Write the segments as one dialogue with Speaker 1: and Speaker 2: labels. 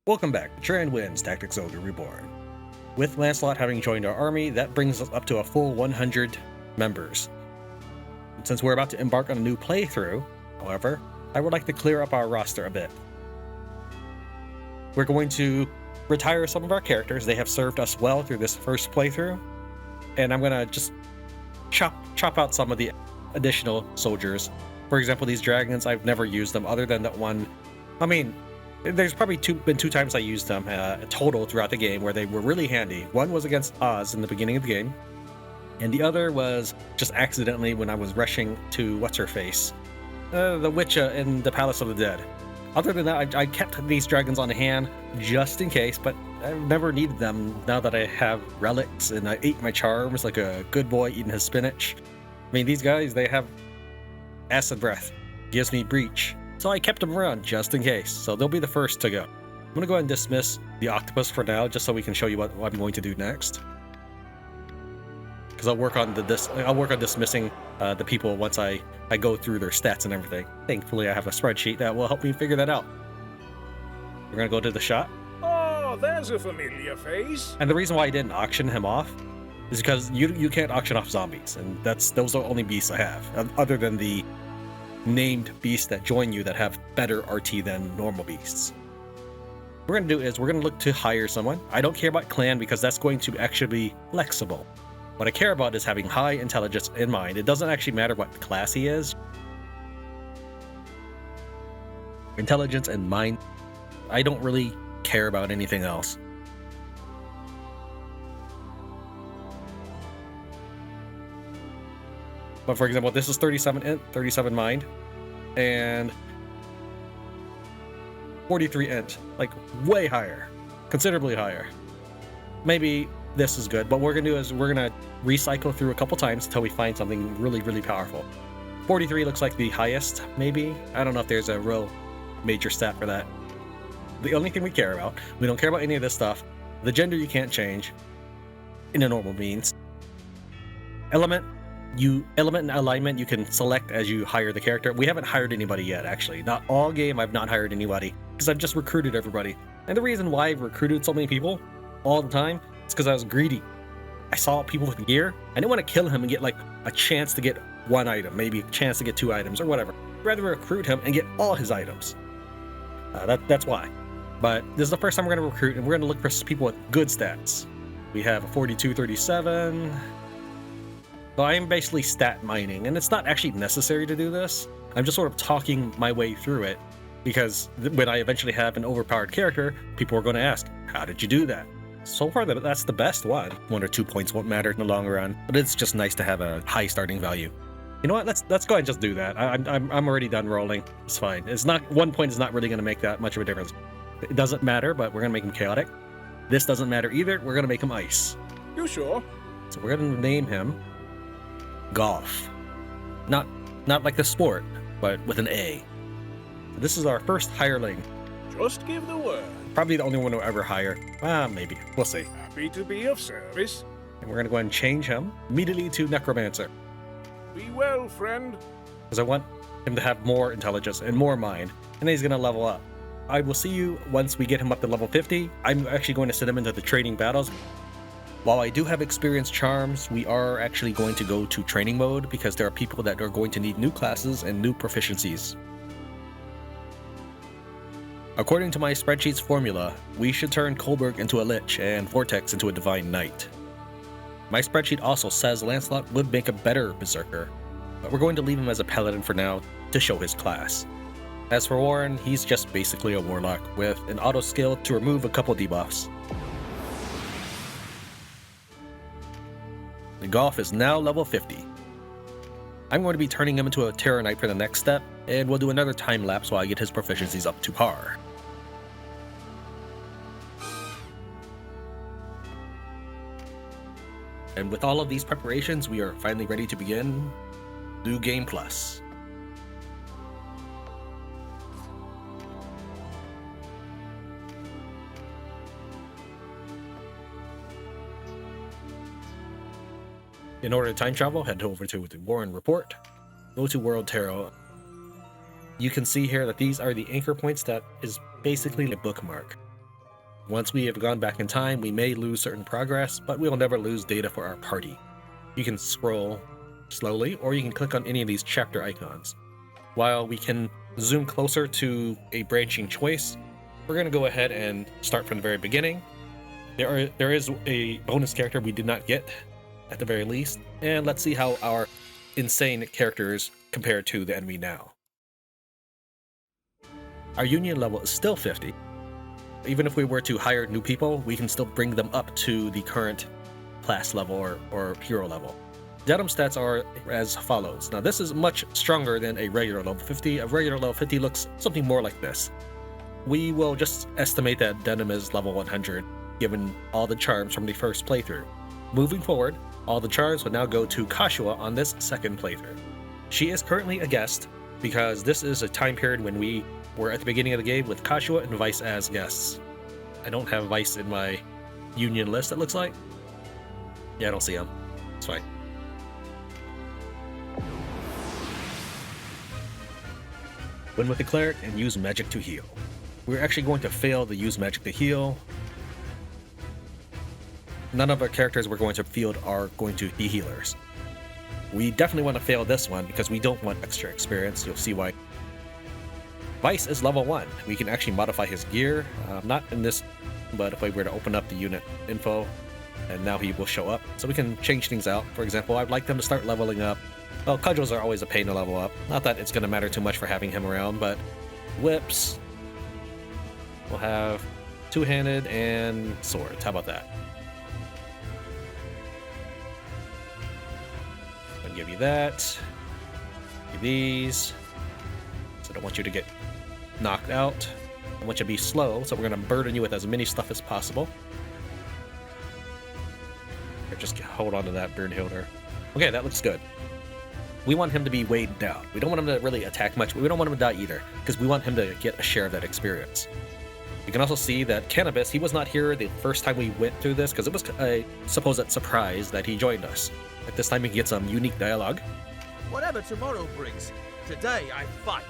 Speaker 1: Welcome back to Tran Wins Tactics Ogre Reborn. With Lancelot having joined our army, that brings us up to a full 100 members. Since we're about to embark on a new playthrough, however, I would like to clear up our roster a bit. We're going to retire some of our characters. They have served us well through this first playthrough, and I'm going to just chop out some of the additional soldiers. For example, these dragons, I've never used them other than that one. I mean, there's probably been two times I used them total throughout the game where they were really handy. One was against Oz in the beginning of the game, and the other was just accidentally when I was rushing to what's-her-face, the witch in the Palace of the Dead. Other than that, I kept these dragons on hand just in case, but I've never needed them now that I have relics and I ate my charms like a good boy eating his spinach. I mean, these guys, they have acid breath, gives me breach. So I kept them around just in case, so they'll be the first to go. I'm going to go ahead and dismiss the octopus for now, just so we can show you what I'm going to do next. Because I'll work on dismissing the people once I go through their stats and everything. Thankfully, I have a spreadsheet that will help me figure that out. We're going to go to the shot.
Speaker 2: Oh, there's a familiar face.
Speaker 1: And the reason why I didn't auction him off is because you can't auction off zombies, and those are the only beasts I have, other than the named beasts that join you that have better RT than normal beasts. What we're going to do is we're going to look to hire someone. I don't care about clan because that's going to actually be flexible. What I care about is having high intelligence in mind. It doesn't actually matter what class he is. Intelligence and mind. I don't really care about anything else. But for example, this is 37 int, 37 mind, and 43 int, like way higher, considerably higher. Maybe this is good, but what we're gonna do is we're gonna recycle through a couple times until we find something really, really powerful. 43 looks like the highest, maybe. I don't know if there's a real major stat for that. The only thing we care about, we don't care about any of this stuff. The gender you can't change in a normal means. Element and alignment you can select as you hire the character. We haven't hired anybody yet, actually. Not all game I've not hired anybody, because I've just recruited everybody. And the reason why I've recruited so many people all the time is because I was greedy. I saw people with gear. I didn't want to kill him and get like a chance to get one item, maybe a chance to get 2 items or whatever. I'd rather recruit him and get all his items. That's why. But this is the first time we're going to recruit, and we're going to look for people with good stats. We have a 42, 37. So I am basically stat mining, and it's not actually necessary to do this. I'm just sort of talking my way through it, because when I eventually have an overpowered character, people are going to ask, how did you do that? So far, that's the best one. 1 or 2 points won't matter in the long run, but it's just nice to have a high starting value. You know what? Let's go ahead and just do that. I'm already done rolling. It's fine. It's not 1 point is not really going to make that much of a difference. It doesn't matter, but we're going to make him chaotic. This doesn't matter either. We're going to make him ice.
Speaker 2: You sure?
Speaker 1: So we're going to name him Golf. Not like the sport, but with an A. This is our first hireling.
Speaker 2: Just give the word.
Speaker 1: Probably the only one we'll ever hire. Maybe. We'll see.
Speaker 2: Happy to be of service.
Speaker 1: And we're going to go ahead and change him immediately to Necromancer.
Speaker 2: Be well, friend.
Speaker 1: Because I want him to have more intelligence and more mind. And then he's going to level up. I will see you once we get him up to level 50. I'm actually going to send him into the training battles. While I do have experienced charms, we are actually going to go to training mode because there are people that are going to need new classes and new proficiencies. According to my spreadsheet's formula, we should turn Kolberg into a Lich and Vortex into a Divine Knight. My spreadsheet also says Lancelot would make a better Berserker, but we're going to leave him as a Paladin for now to show his class. As for Warren, he's just basically a Warlock with an auto skill to remove a couple debuffs. The Golf is now level 50. I'm going to be turning him into a Terror Knight for the next step, and we'll do another time lapse while I get his proficiencies up to par. And with all of these preparations, we are finally ready to begin New Game Plus. In order to time travel, head over to the Warren Report, go to World Tarot. You can see here that these are the anchor points that is basically a bookmark. Once we have gone back in time, we may lose certain progress, but we will never lose data for our party. You can scroll slowly, or you can click on any of these chapter icons. While we can zoom closer to a branching choice, we're going to go ahead and start from the very beginning. There is a bonus character we did not get, at the very least, and let's see how our insane characters compare to the enemy now. Our union level is still 50. Even if we were to hire new people, we can still bring them up to the current class level or hero level. Denam stats are as follows. Now this is much stronger than a regular level 50. A regular level 50 looks something more like this. We will just estimate that Denam is level 100, given all the charms from the first playthrough. Moving forward, all the charms will now go to Kashua on this second playthrough. She is currently a guest, because this is a time period when we were at the beginning of the game with Kashua and Vice as guests. I don't have Vice in my union list, it looks like. Yeah, I don't see him. It's fine. Win with the cleric and use magic to heal. We're actually going to fail the use magic to heal. None of our characters we're going to field are going to be healers. We definitely want to fail this one because we don't want extra experience. You'll see why. Vice is level 1. We can actually modify his gear. Not in this, but if we were to open up the unit info, and now he will show up. So we can change things out. For example, I'd like them to start leveling up. Well, cudgels are always a pain to level up. Not that it's going to matter too much for having him around, but whips. We'll have two-handed and swords. How about that? I'll give you that. Give you these. So I don't want you to get knocked out. I want you to be slow, so we're going to burden you with as many stuff as possible. Here, just hold on to that, Burnhilder. Okay, that looks good. We want him to be weighed down. We don't want him to really attack much, but we don't want him to die either, because we want him to get a share of that experience. You can also see that Cannabis, he was not here the first time we went through this, because it was a supposed surprise that he joined us. At this time, we can get some unique dialogue.
Speaker 3: Whatever tomorrow brings, today I fight.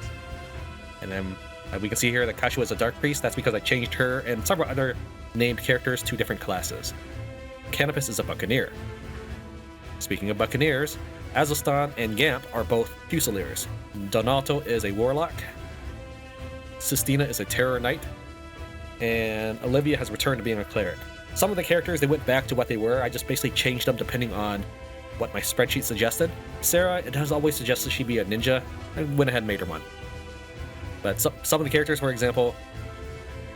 Speaker 1: And then we can see here that Kashua is a Dark Priest. That's because I changed her and several other named characters to different classes. Cannabis is a Buccaneer. Speaking of Buccaneers, Azostan and Gamp are both Fusiliers. Donato is a Warlock. Sistina is a Terror Knight. And Olivia has returned to being a Cleric. Some of the characters, they went back to what they were. I just basically changed them depending on what my spreadsheet suggested. Sarah, it has always suggested she be a ninja. I went ahead and made her one. But some of the characters, for example,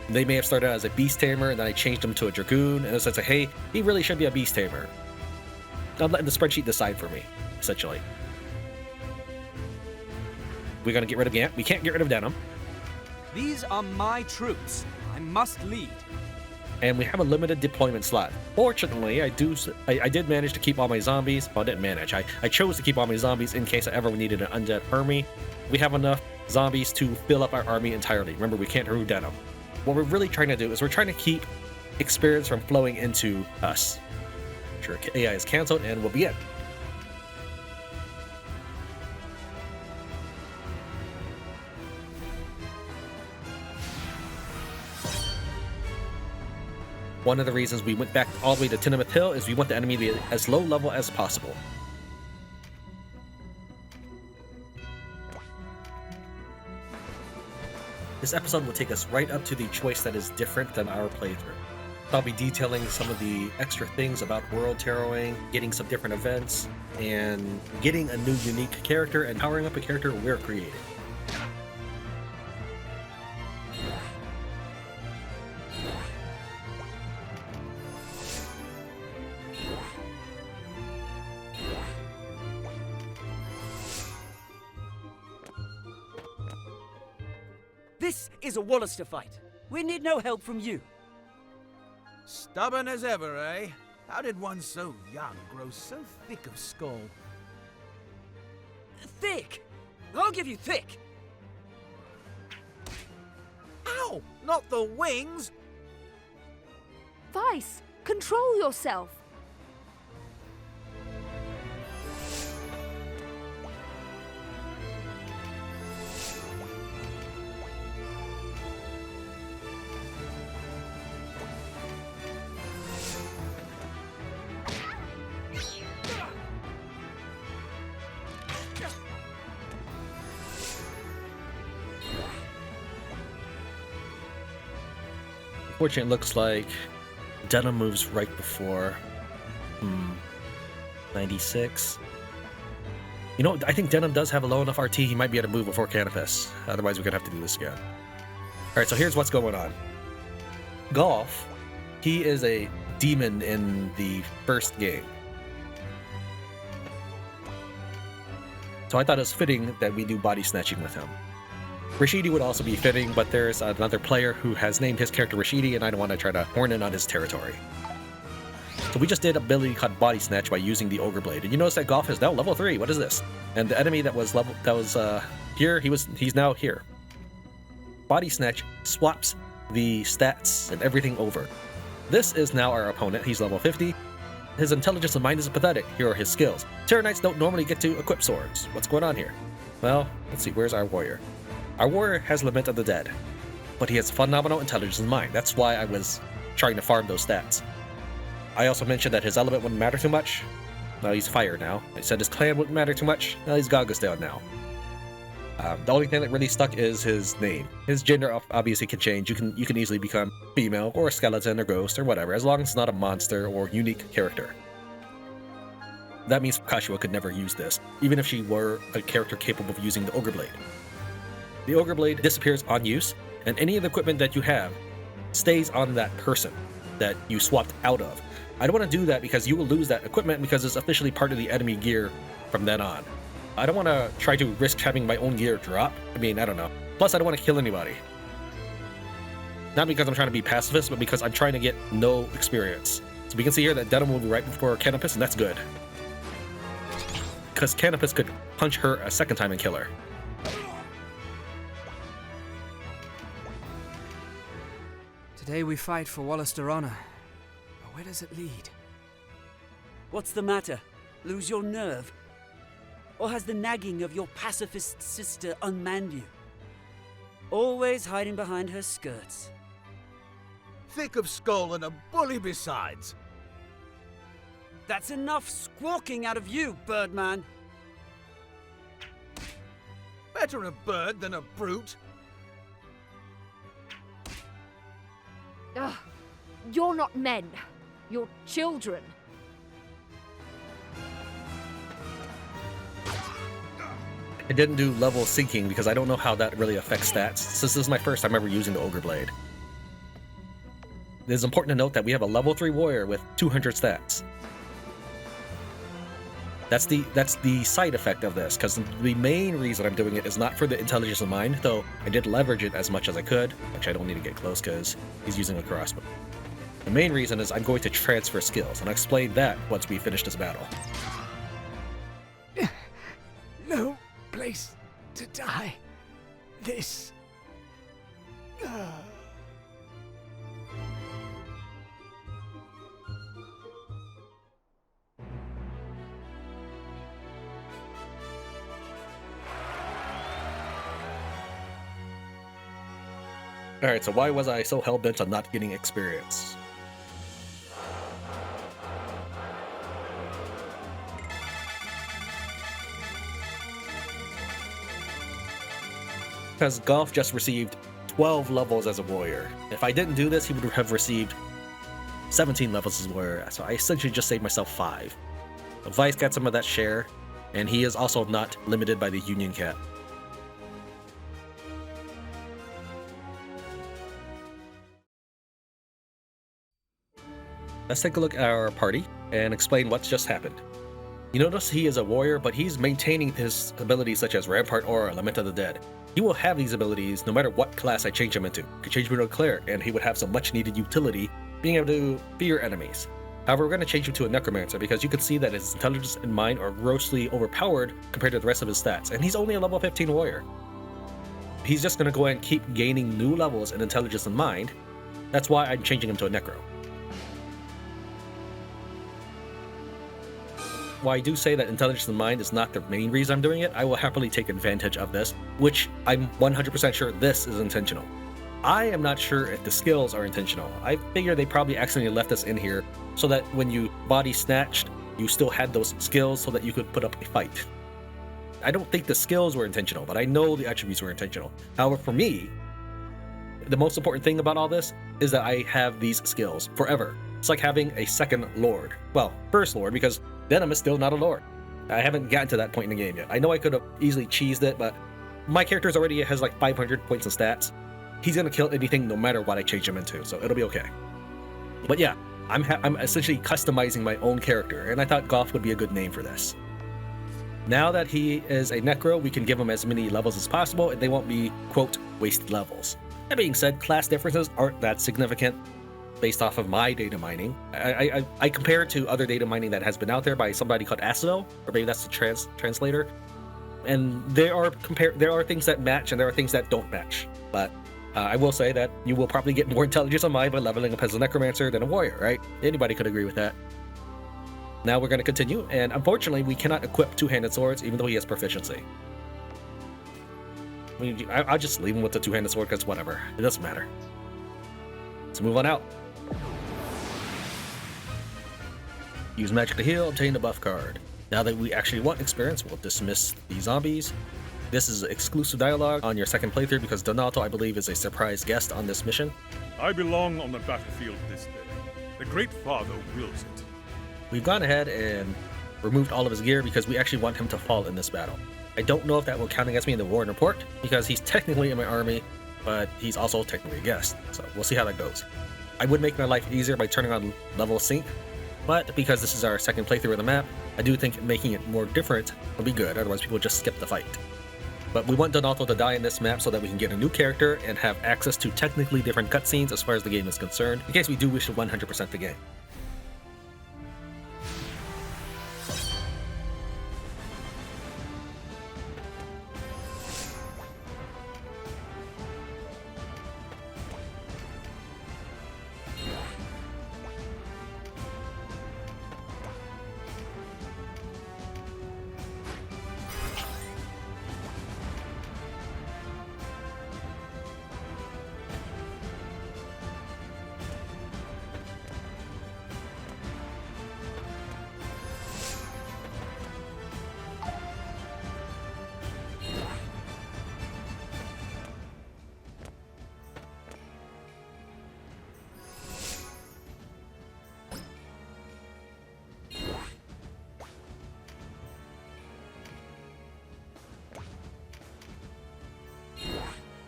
Speaker 1: they may have started out as a Beast Tamer, and then I changed them to a Dragoon, and it's like, hey, he really should be a Beast Tamer. I'm letting the spreadsheet decide for me, essentially. We're going to get rid of Gant. We can't get rid of Denam.
Speaker 4: These are my troops. I must lead.
Speaker 1: And we have a limited deployment slot. Fortunately, I did manage to keep all my zombies. Well, I didn't manage. I chose to keep all my zombies in case I ever needed an undead army. We have enough zombies to fill up our army entirely. Remember, we can't remove Denam. What we're really trying to do is we're trying to keep experience from flowing into us. Sure, AI is cancelled, and we'll begin. One of the reasons we went back all the way to Tinnamouth Hill is we want the enemy to be as low level as possible. This episode will take us right up to the choice that is different than our playthrough. I'll be detailing some of the extra things about world terroring, getting some different events, and getting a new unique character and powering up a character we're creating.
Speaker 4: This is a Walister fight. We need no help from you.
Speaker 3: Stubborn as ever, eh? How did one so young grow so thick of skull?
Speaker 4: Thick! I'll give you thick!
Speaker 3: Ow! Not the wings!
Speaker 5: Vice, control yourself.
Speaker 1: Fortunately, it looks like Denam moves right before 96. You know, I think Denam does have a low enough RT, he might be able to move before Canopus. Otherwise, we're going to have to do this again. Alright, so here's what's going on. Galf, he is a demon in the first game. So I thought it was fitting that we do body snatching with him. Rashidi would also be fitting, but there's another player who has named his character Rashidi, and I don't want to try to horn in on his territory. So we just did ability called Body Snatch by using the Ogre Blade, and you notice that Galf is now level 3. What is this? And the enemy that was here, he's now here. Body Snatch swaps the stats and everything over. This is now our opponent. He's level 50. His intelligence and mind is pathetic. Here are his skills. Terror Knights don't normally get to equip swords. What's going on here? Well, let's see. Where's our warrior? Our warrior has Lament of the Dead, but he has phenomenal intelligence and mind. That's why I was trying to farm those stats. I also mentioned that his element wouldn't matter too much. Now he's fire now. I said his clan wouldn't matter too much. Now he's Galgastani now. The only thing that really stuck is his name. His gender obviously can change. You can easily become female or a skeleton or ghost or whatever, as long as it's not a monster or unique character. That means Kashua could never use this, even if she were a character capable of using the Ogre Blade. The Ogre Blade disappears on use, and any of the equipment that you have stays on that person that you swapped out of. I don't want to do that because you will lose that equipment because it's officially part of the enemy gear from then on. I don't want to try to risk having my own gear drop. I mean, I don't know. Plus, I don't want to kill anybody. Not because I'm trying to be pacifist, but because I'm trying to get no experience. So we can see here that Denam will be right before Canopus, and that's good. Because Canopus could punch her a second time and kill her.
Speaker 6: Today we fight for Walister honor. But where does it lead?
Speaker 4: What's the matter? Lose your nerve? Or has the nagging of your pacifist sister unmanned you? Always hiding behind her skirts.
Speaker 3: Thick of skull and a bully besides.
Speaker 4: That's enough squawking out of you, Birdman.
Speaker 3: Better a bird than a brute.
Speaker 5: Ugh. You're not men. You're children.
Speaker 1: I didn't do level syncing because I don't know how that really affects stats, since this is my first time ever using the Ogre Blade. It is important to note that we have a level 3 warrior with 200 stats. That's the side effect of this, because the main reason I'm doing it is not for the intelligence of mind, though I did leverage it as much as I could, which I don't need to get close because he's using a crossbow. The main reason is I'm going to transfer skills, and I'll explain that once we finish this battle.
Speaker 6: No place to die. This.
Speaker 1: Alright, so why was I so hell-bent on not getting experience? Because Galf just received 12 levels as a warrior. If I didn't do this, he would have received 17 levels as a warrior, so I essentially just saved myself 5. Vice got some of that share, and he is also not limited by the Union cap. Let's take a look at our party and explain what's just happened. You notice he is a warrior, but he's maintaining his abilities such as Rampart or Lament of the Dead. He will have these abilities no matter what class I change him into. I could change him into a cleric, and he would have some much needed utility being able to fear enemies. However, we're going to change him to a necromancer because you can see that his intelligence and mind are grossly overpowered compared to the rest of his stats, and he's only a level 15 warrior. He's just going to go ahead and keep gaining new levels in intelligence and mind. That's why I'm changing him to a necro. While I do say that intelligence and mind is not the main reason I'm doing it, I will happily take advantage of this, which I'm 100% sure this is intentional. I am not sure if the skills are intentional. I figure they probably accidentally left us in here so that when you body snatched, you still had those skills so that you could put up a fight. I don't think the skills were intentional, but I know the attributes were intentional. However, for me, the most important thing about all this is that I have these skills forever. It's like having a second lord. Well, first lord, because Denam is still not a lord. I haven't gotten to that point in the game yet. I know I could have easily cheesed it, but my character already has like 500 points of stats. He's gonna kill anything no matter what I change him into, so it'll be okay. But yeah, I'm essentially customizing my own character, and I thought Galf would be a good name for this. Now that he is a Necro, we can give him as many levels as possible, and they won't be, quote, wasted levels. That being said, class differences aren't that significant based off of my data mining. I compare it to other data mining that has been out there by somebody called Asvel, or maybe that's the translator. And there are things that match, and there are things that don't match. But I will say that you will probably get more intelligence on mine by leveling up as a Necromancer than a Warrior, right? Anybody could agree with that. Now we're going to continue, and unfortunately we cannot equip two-handed swords even though he has proficiency. I mean, I'll just leave him with the two-handed sword because whatever, it doesn't matter. Let's move on out. Use magic to heal, obtain the buff card. Now that we actually want experience, we'll dismiss the zombies. This is exclusive dialogue on your second playthrough because Donato, I believe, is a surprise guest on this mission.
Speaker 7: I belong on the battlefield this day. The Great Father wills it.
Speaker 1: We've gone ahead and removed all of his gear because we actually want him to fall in this battle. I don't know if that will count against me in the war and report because he's technically in my army, but he's also technically a guest, so we'll see how that goes. I would make my life easier by turning on level sync, but because this is our second playthrough of the map, I do think making it more different will be good, otherwise people just skip the fight. But we want Donato to die in this map so that we can get a new character and have access to technically different cutscenes as far as the game is concerned, in case we do wish to 100% the game.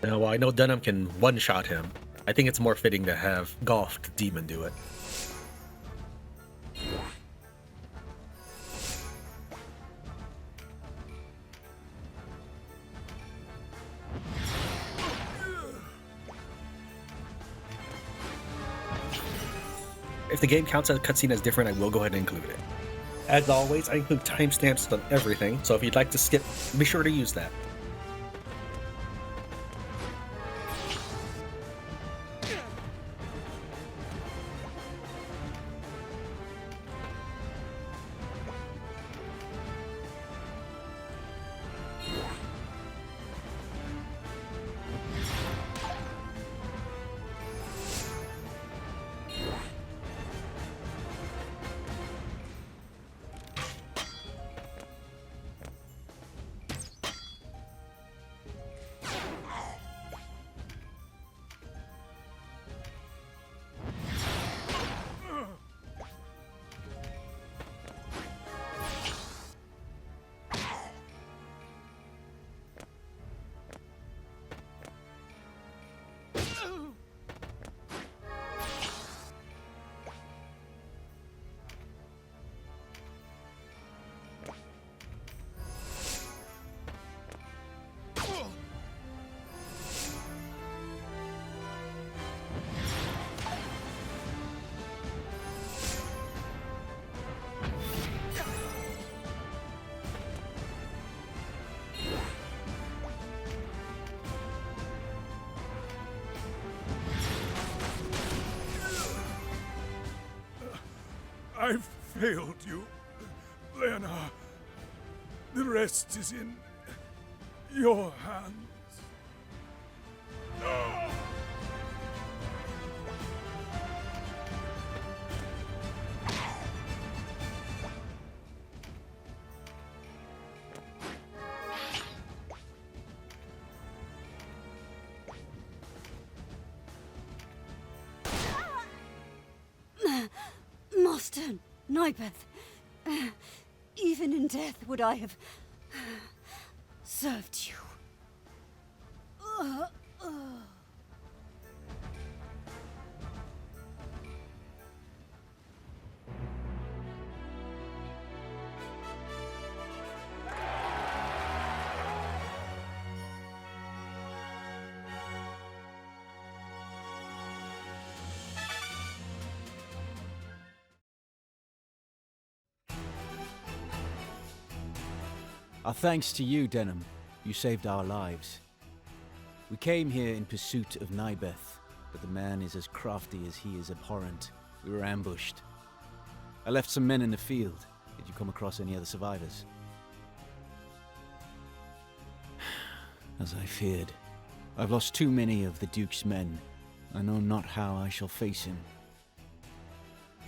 Speaker 1: Now, while I know Denam can one-shot him, I think it's more fitting to have Galf the Demon do it. If the game counts a cutscene as different, I will go ahead and include it. As always, I include timestamps on everything, so if you'd like to skip, be sure to use that.
Speaker 7: I've failed you, Lena. The rest is in your hands.
Speaker 8: Master Nybeth, even in death would I have served you.
Speaker 3: Our thanks to you, Denam. You saved our lives. We came here in pursuit of Nybeth, but the man is as crafty as he is abhorrent. We were ambushed. I left some men in the field. Did you come across any other survivors? As I feared. I've lost too many of the Duke's men. I know not how I shall face him.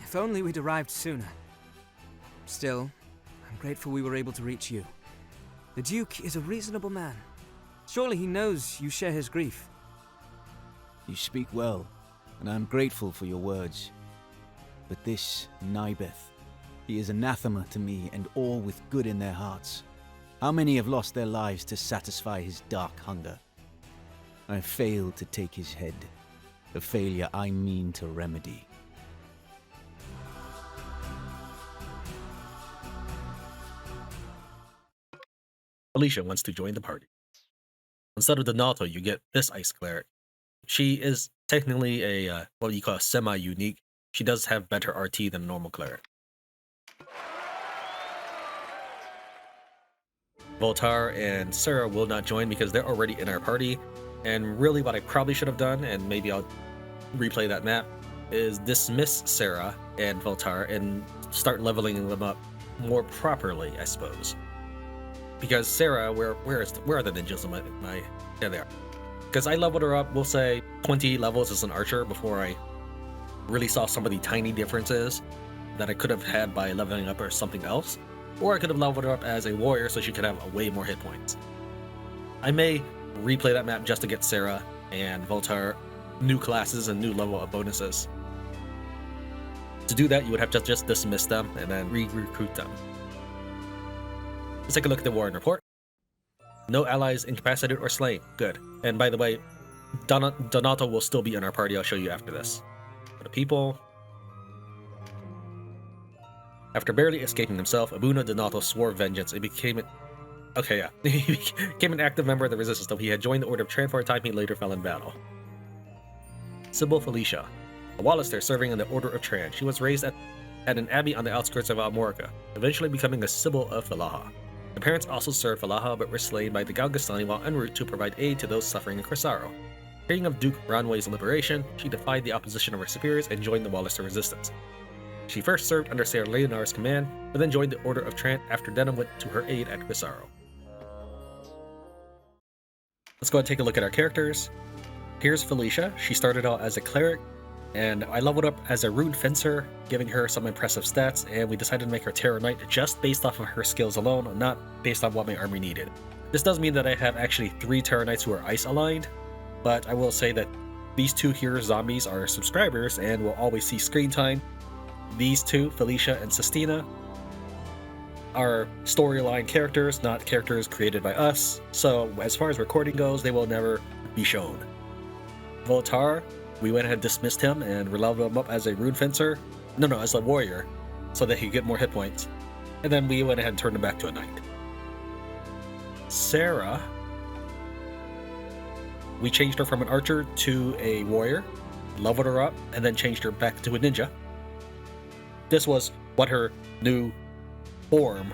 Speaker 6: If only we'd arrived sooner. Still, I'm grateful we were able to reach you. The Duke is a reasonable man. Surely he knows you share his grief.
Speaker 3: You speak well, and I am grateful for your words. But this Nybeth, he is anathema to me and all with good in their hearts. How many have lost their lives to satisfy his dark hunger? I have failed to take his head, a failure I mean to remedy.
Speaker 1: Felicia wants to join the party. Instead of Donato, you get this ice cleric. She is technically a what you call a semi-unique. She does have better RT than a normal cleric. Voltar and Sarah will not join because they're already in our party. And really what I probably should have done, and maybe I'll replay that map, is dismiss Sarah and Voltar and start leveling them up more properly, I suppose. Because Sarah, where are the ninjas in my yeah, they are. Because I leveled her up, we'll say 20 levels as an archer before I really saw some of the tiny differences that I could have had by leveling up or something else. Or I could have leveled her up as a warrior so she could have way more hit points. I may replay that map just to get Sarah and Voltar new classes and new level of bonuses. To do that, you would have to just dismiss them and then re-recruit them. Let's take a look at the Warren report. No allies incapacitated or slain. Good. And by the way, Donato will still be in our party. I'll show you after this. For the people. After barely escaping himself, Abuna Donato swore vengeance and became an... Okay, yeah. He became an active member of the resistance, though he had joined the Order of Tran for a time. He later fell in battle. Sibyl Felicia, a Walister serving in the Order of Tran. She was raised at an abbey on the outskirts of Almorica, eventually becoming a Sibyl of Falaha. Her parents also served Falaha but were slain by the Galgastani while en route to provide aid to those suffering in Crisaro. Hearing of Duke Ranway's liberation, she defied the opposition of her superiors and joined the Walister resistance. She first served under Ser Leonar's command, but then joined the Order of Tran after Denam went to her aid at Crisaro. Let's go ahead and take a look at our characters. Here's Felicia. She started out as a cleric, and I leveled up as a rune fencer, giving her some impressive stats, and we decided to make her Terror Knight just based off of her skills alone, not based on what my army needed. This does mean that I have actually 3 Terror Knights who are ice aligned, but I will say that these 2 here zombies are subscribers and will always see screen time. These 2, Felicia and Sistina, are storyline characters, not characters created by us, so as far as recording goes, they will never be shown. Voltar, we went ahead and dismissed him and leveled him up as a rune fencer. No, as a warrior, so that he could get more hit points. And then we went ahead and turned him back to a knight. Sarah, we changed her from an archer to a warrior, leveled her up, and then changed her back to a ninja. This was what her new form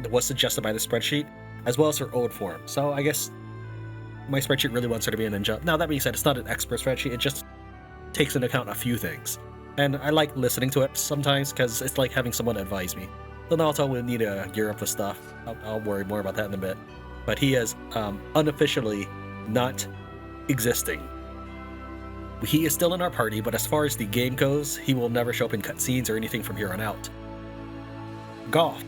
Speaker 1: was suggested by the spreadsheet, as well as her old form. So I guess my spreadsheet really wants her to be a ninja. Now, that being said, it's not an expert spreadsheet. It just takes into account a few things. And I like listening to it sometimes because it's like having someone advise me. Donato will need to gear up with stuff. I'll worry more about that in a bit. But he is unofficially not existing. He is still in our party, but as far as the game goes, he will never show up in cutscenes or anything from here on out. Galf.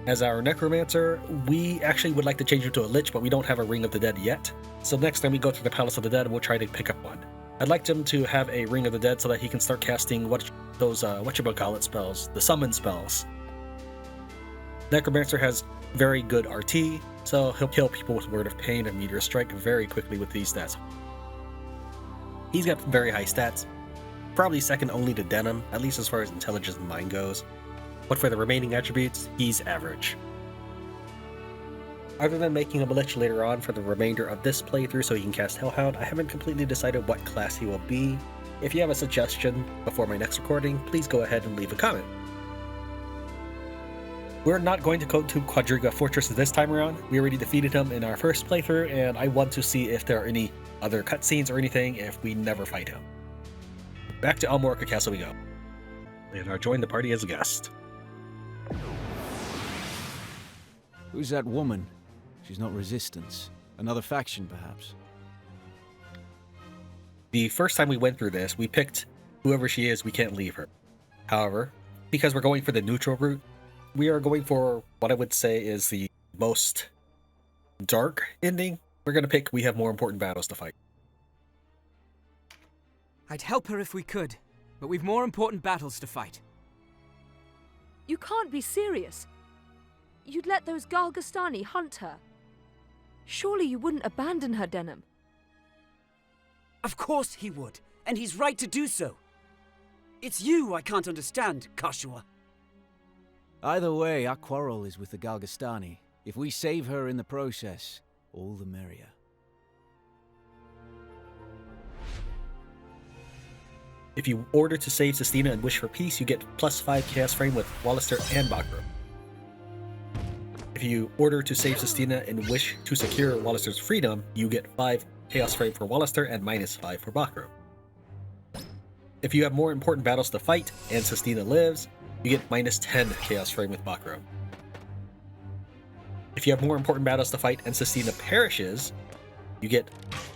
Speaker 1: As our necromancer, we actually would like to change him to a lich, but we don't have a Ring of the Dead yet. So next time we go to the Palace of the Dead, we'll try to pick up one. I'd like him to have a Ring of the Dead so that he can start casting what those whatchamacallit spells, the summon spells. Necromancer has very good RT, so he'll kill people with Word of Pain and Meteor Strike very quickly with these stats. He's got very high stats, probably second only to Denam, at least as far as intelligence and mind goes. But for the remaining attributes, he's average. Other than making a Lich later on for the remainder of this playthrough so he can cast Hellhound, I haven't completely decided what class he will be. If you have a suggestion before my next recording, please go ahead and leave a comment. We're not going to go to Quadriga Fortress this time around. We already defeated him in our first playthrough, and I want to see if there are any other cutscenes or anything if we never fight him. Back to Almorca Castle we go. Leonard joined the party as a guest.
Speaker 3: Who's that woman? She's not resistance. Another faction, perhaps.
Speaker 1: The first time we went through this, we picked whoever she is, we can't leave her. However, because we're going for the neutral route, we are going for what I would say is the most dark ending. We're going to pick we have more important battles to fight.
Speaker 6: I'd help her if we could, but we've more important battles to fight.
Speaker 5: You can't be serious. You'd let those Galgastani hunt her. Surely you wouldn't abandon her, Denam.
Speaker 4: Of course he would, and he's right to do so. It's you I can't understand, Kashua.
Speaker 3: Either way, our quarrel is with the Galgastani. If we save her in the process, all the merrier.
Speaker 1: If you order to save Sistina and wish for peace, you get +5 Chaos Frame with Walister and Bakram. If you order to save Sistina and wish to secure Walister's freedom, you get 5 Chaos Frame for Walister and -5 for Bakram. If you have more important battles to fight and Sistina lives, you get -10 Chaos Frame with Bakram. If you have more important battles to fight and Sistina perishes, you get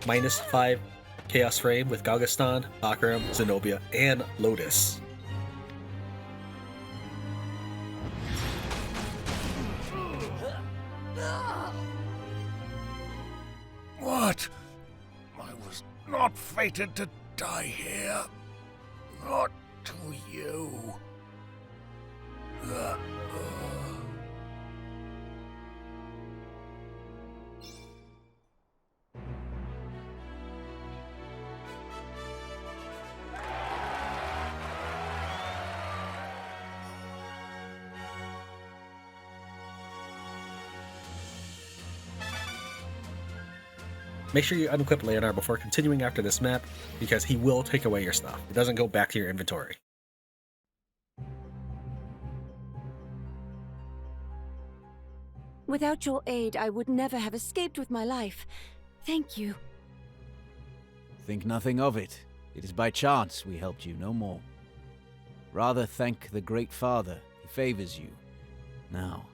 Speaker 1: -5 Chaos Frame with Galgastan, Bakram, Zenobia, and Lotus.
Speaker 2: What? I was not fated to die here. Not to you.
Speaker 1: Make sure you unequip Leonard before continuing after this map, because he will take away your stuff. It doesn't go back to your inventory.
Speaker 8: Without your aid, I would never have escaped with my life. Thank you.
Speaker 3: Think nothing of it. It is by chance we helped you, no more. Rather thank the Great Father. He favors you. Now,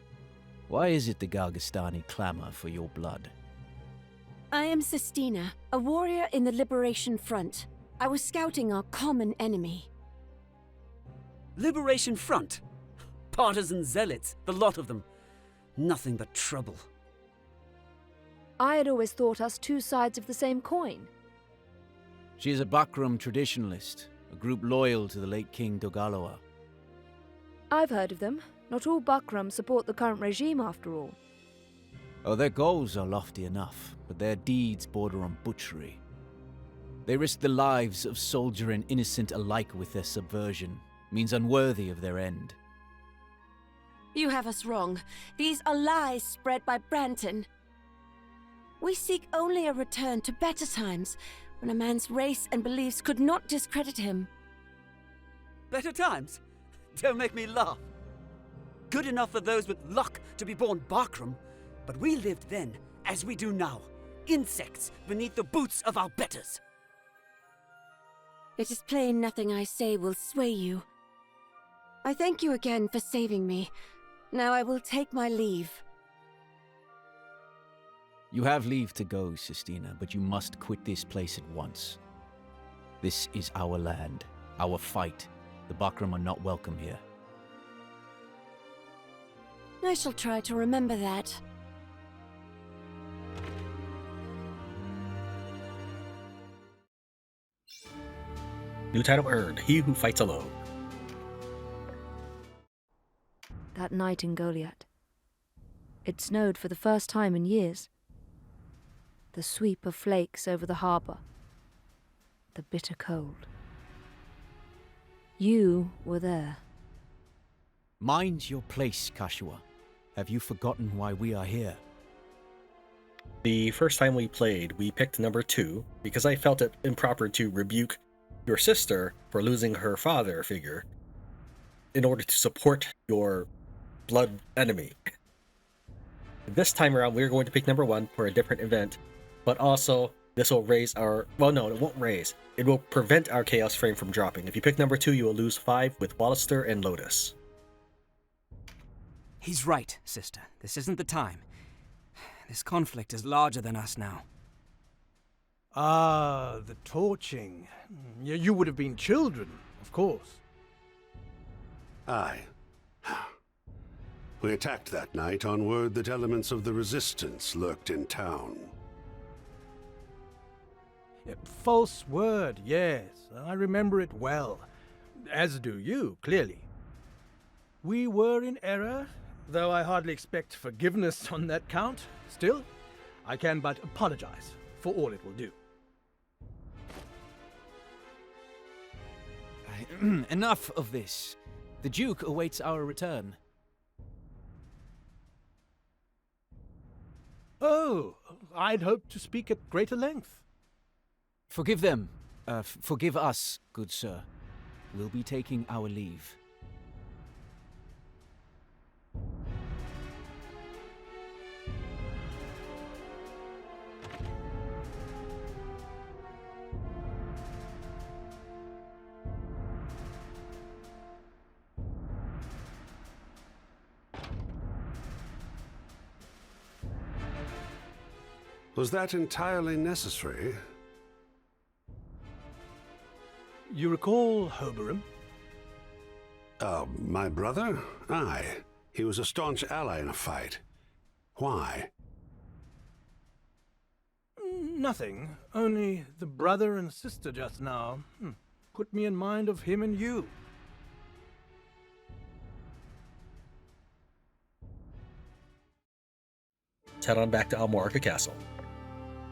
Speaker 3: why is it the Galgastani clamor for your blood?
Speaker 8: I am Sistina, a warrior in the Liberation Front. I was scouting our common enemy.
Speaker 4: Liberation Front? Partisan zealots, the lot of them. Nothing but trouble.
Speaker 5: I had always thought us two sides of the same coin.
Speaker 3: She is a Bakram traditionalist, a group loyal to the late King Dogaloa.
Speaker 5: I've heard of them. Not all Bakram support the current regime, after all.
Speaker 3: Oh, their goals are lofty enough, but their deeds border on butchery. They risk the lives of soldier and innocent alike with their subversion, means unworthy of their end.
Speaker 8: You have us wrong. These are lies spread by Branton. We seek only a return to better times, when a man's race and beliefs could not discredit him.
Speaker 4: Better times? Don't make me laugh. Good enough for those with luck to be born Bakram, but we lived then, as we do now, insects beneath the boots of our betters.
Speaker 8: It is plain nothing I say will sway you. I thank you again for saving me. Now I will take my leave.
Speaker 3: You have leave to go, Sistina, but you must quit this place at once. This is our land, our fight. The Bakram are not welcome here.
Speaker 8: I shall try to remember that.
Speaker 1: New title earned, He Who Fights Alone.
Speaker 5: That night in Goliath. It snowed for the first time in years. The sweep of flakes over the harbour. The bitter cold. You were there.
Speaker 3: Mind your place, Kashua. Have you forgotten why we are here?
Speaker 1: The first time we played, we picked number 2 because I felt it improper to rebuke your sister for losing her father figure in order to support your blood enemy. This time around, we're going to pick number 1 for a different event, but also this will raise our... Well, no, it won't raise. It will prevent our Chaos Frame from dropping. If you pick number 2, you will lose 5 with Walister and Lotus.
Speaker 6: He's right, sister. This isn't the time. This conflict is larger than us now.
Speaker 2: Ah, the torching. You would have been children, of course.
Speaker 9: Aye. We attacked that night on word that elements of the Resistance lurked in town.
Speaker 2: False word, yes. I remember it well. As do you, clearly. We were in error, though I hardly expect forgiveness on that count. Still, I can but apologize for all it will do.
Speaker 3: Enough of this. The Duke awaits our return.
Speaker 2: Oh, I'd hoped to speak at greater length.
Speaker 3: Forgive them. Forgive us, good sir. We'll be taking our leave.
Speaker 9: Was that entirely necessary?
Speaker 2: You recall Hoberum?
Speaker 9: My brother? Aye. He was a staunch ally in a fight. Why?
Speaker 2: Nothing. Only the brother and sister just now. Put me in mind of him and you.
Speaker 1: Let's head on back to Almorca Castle.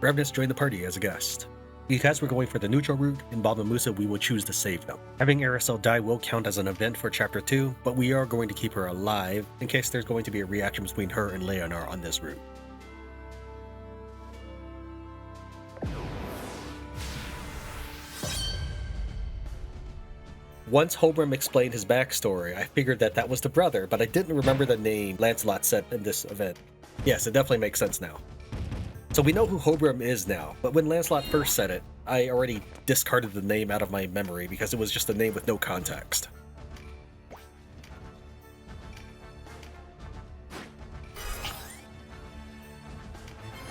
Speaker 1: Revenants joined the party as a guest. Because we're going for the neutral route, in Balmamusa we will choose to save them. Having Aracel die will count as an event for Chapter 2, but we are going to keep her alive in case there's going to be a reaction between her and Leonor on this route. Once Hoberum explained his backstory, I figured that was the brother, but I didn't remember the name Lancelot said in this event. Yes, it definitely makes sense now. So we know who Hoberum is now, but when Lancelot first said it, I already discarded the name out of my memory because it was just a name with no context.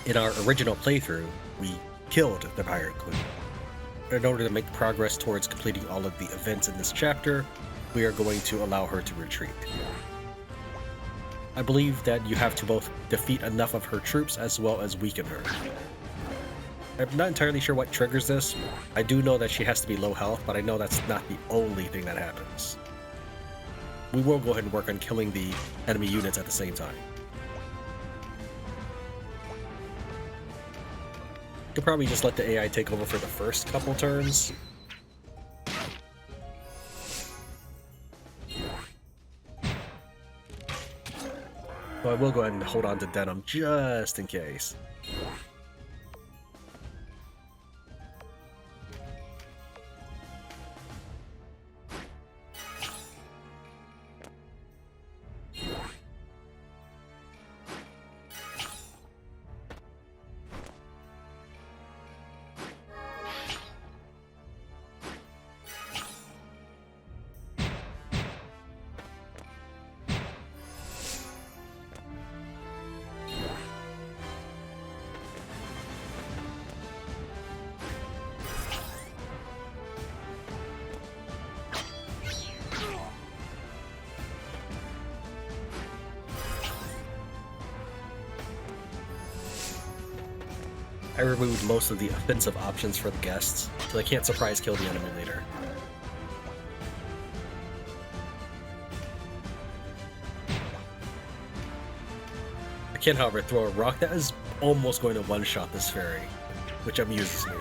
Speaker 1: In our original playthrough, we killed the Pirate Queen. In order to make progress towards completing all of the events in this chapter, we are going to allow her to retreat. I believe that you have to both defeat enough of her troops as well as weaken her. I'm not entirely sure what triggers this. I do know that she has to be low health, but I know that's not the only thing that happens. We will go ahead and work on killing the enemy units at the same time. Could probably just let the AI take over for the first couple turns. So I will go ahead and hold on to Denam just in case. I removed most of the offensive options for the guests, so they can't surprise kill the enemy later. can't, however, throw a rock that is almost going to one-shot this fairy, which amuses me.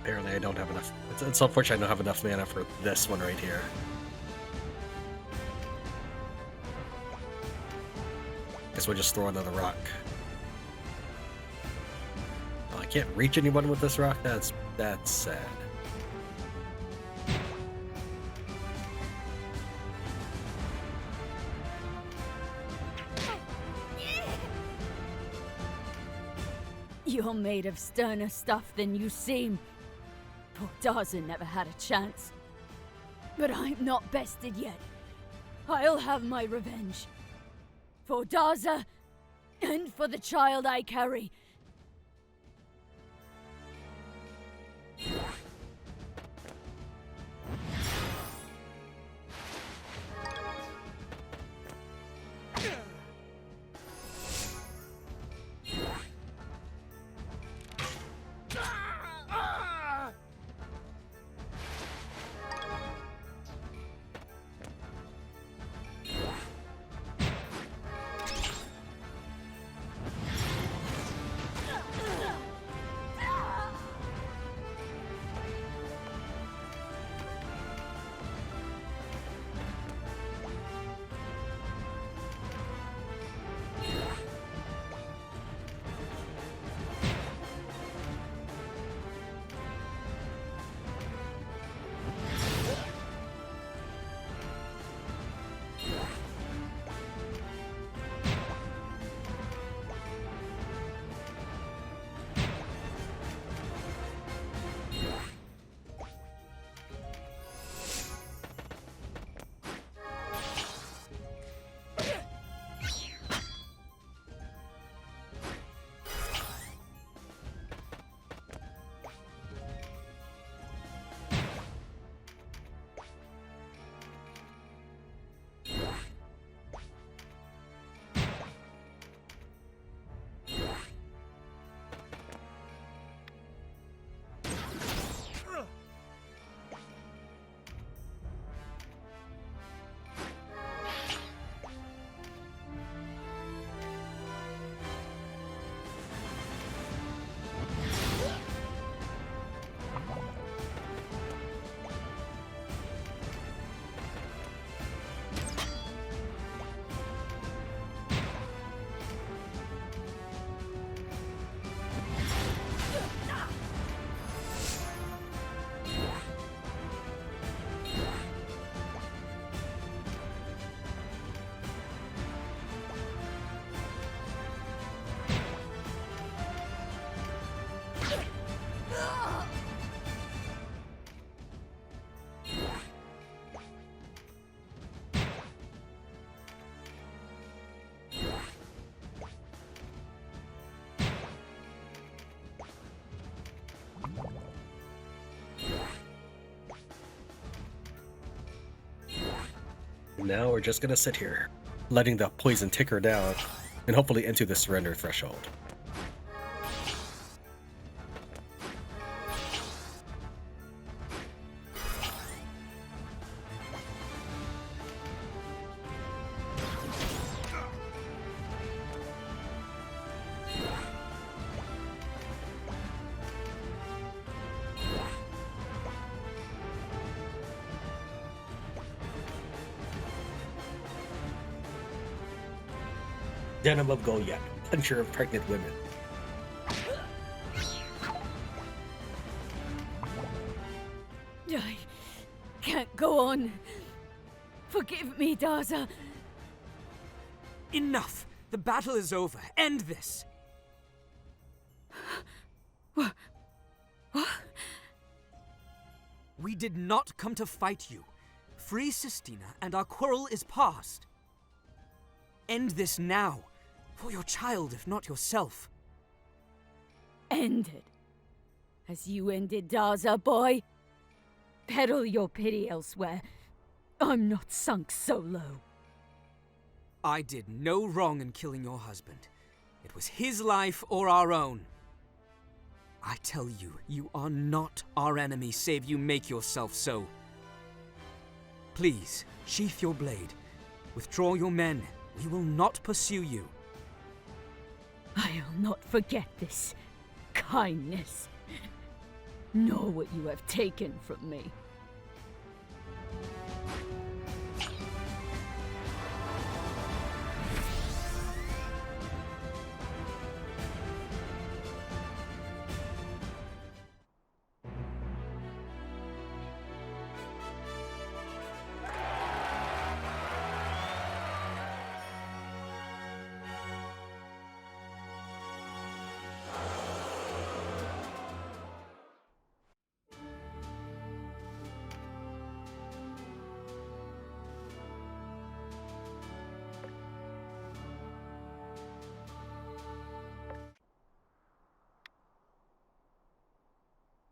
Speaker 1: Apparently I don't have enough. It's unfortunate I don't have enough mana for this one right here. Guess we'll just throw another rock. Well, I can't reach anyone with this rock? That's sad.
Speaker 10: You're made of sterner stuff than you seem. Poor Daza never had a chance. But I'm not bested yet. I'll have my revenge. For Daza, and for the child I carry.
Speaker 1: Now we're just gonna sit here, letting the poison tick her down, and hopefully into the surrender threshold. Denam of Goliath, puncher of pregnant women.
Speaker 10: I can't go on. Forgive me, Daza.
Speaker 6: Enough! The battle is over. End this!
Speaker 10: What?
Speaker 6: We did not come to fight you. Free Sistina, and our quarrel is past. End this now. For your child, if not yourself.
Speaker 10: End it. As you ended Daza, boy. Peddle your pity elsewhere. I'm not sunk so low.
Speaker 6: I did no wrong in killing your husband. It was his life or our own. I tell you, you are not our enemy, save you make yourself so. Please, sheath your blade. Withdraw your men. We will not pursue you.
Speaker 10: I'll not forget this kindness, nor what you have taken from me.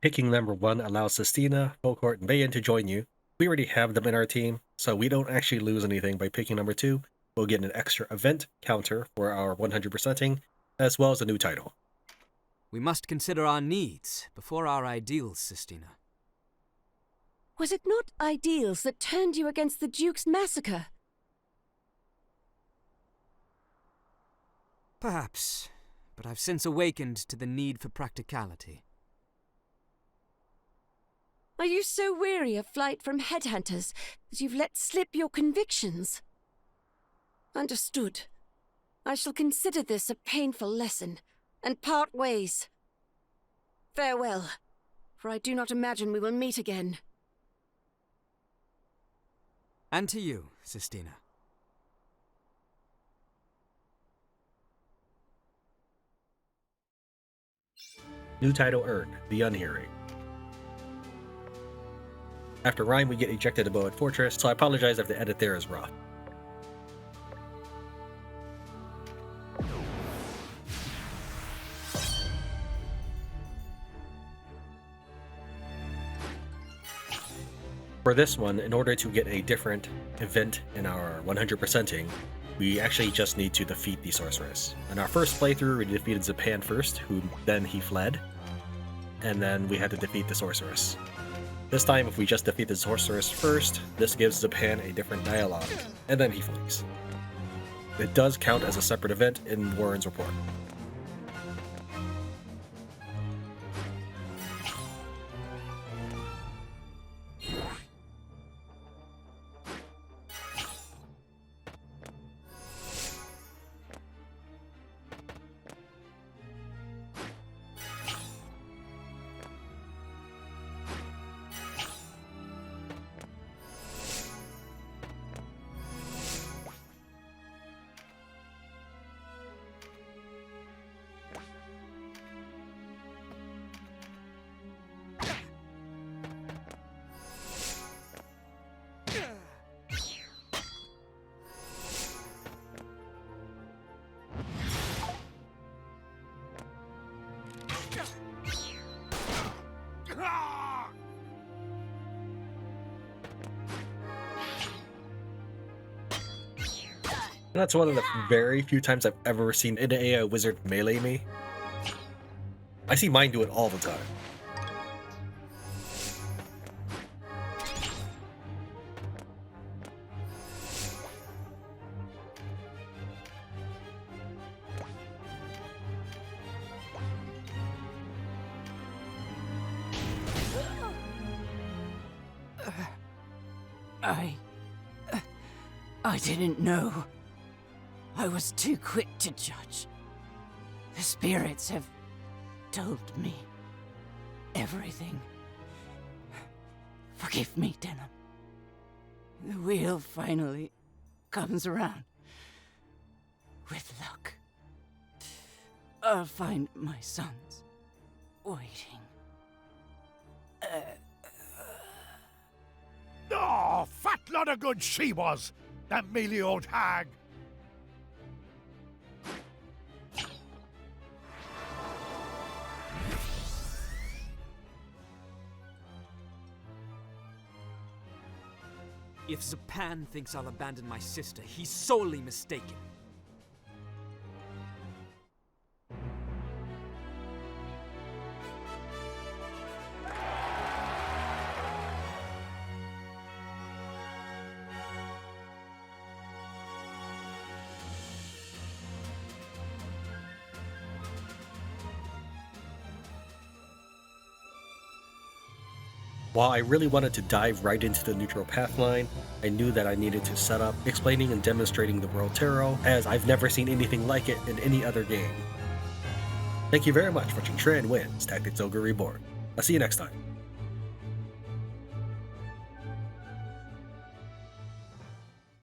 Speaker 1: Picking number 1 allows Sistina, Folcourt, and Bayan to join you. We already have them in our team, so we don't actually lose anything by picking number 2. We'll get an extra event counter for our 100%ing, as well as a new title.
Speaker 6: We must consider our needs before our ideals, Sistina.
Speaker 8: Was it not ideals that turned you against the Duke's massacre?
Speaker 6: Perhaps, but I've since awakened to the need for practicality.
Speaker 8: Are you so weary of flight from headhunters that you've let slip your convictions? Understood. I shall consider this a painful lesson, and part ways. Farewell, for I do not imagine we will meet again.
Speaker 6: And to you, Sistina.
Speaker 1: New title earned, The Unhearing. After Rhyme, we get ejected above Fortress, so I apologize if the edit there is rough. For this one, in order to get a different event in our 100%ing, we actually just need to defeat the Sorceress. In our first playthrough, we defeated Xapan first, then he fled, and then we had to defeat the Sorceress. This time, if we just defeat the Sorceress first, this gives Xapan a different dialogue, and then he flees. It does count as a separate event in Warren's report. That's one of the very few times I've ever seen an AI wizard melee me. I see mine do it all the time.
Speaker 11: I didn't know. I was too quick to judge. The spirits have told me everything. Forgive me, Denam. The wheel finally comes around. With luck, I'll find my sons waiting.
Speaker 12: Oh, fat lot of good she was, that mealy old hag.
Speaker 6: If Xapan thinks I'll abandon my sister, he's sorely mistaken.
Speaker 1: While I really wanted to dive right into the neutral path line, I knew that I needed to set up, explaining and demonstrating the World Tarot, as I've never seen anything like it in any other game. Thank you very much for watching Tran Wins Tactics Ogre Reborn. I'll see you next time.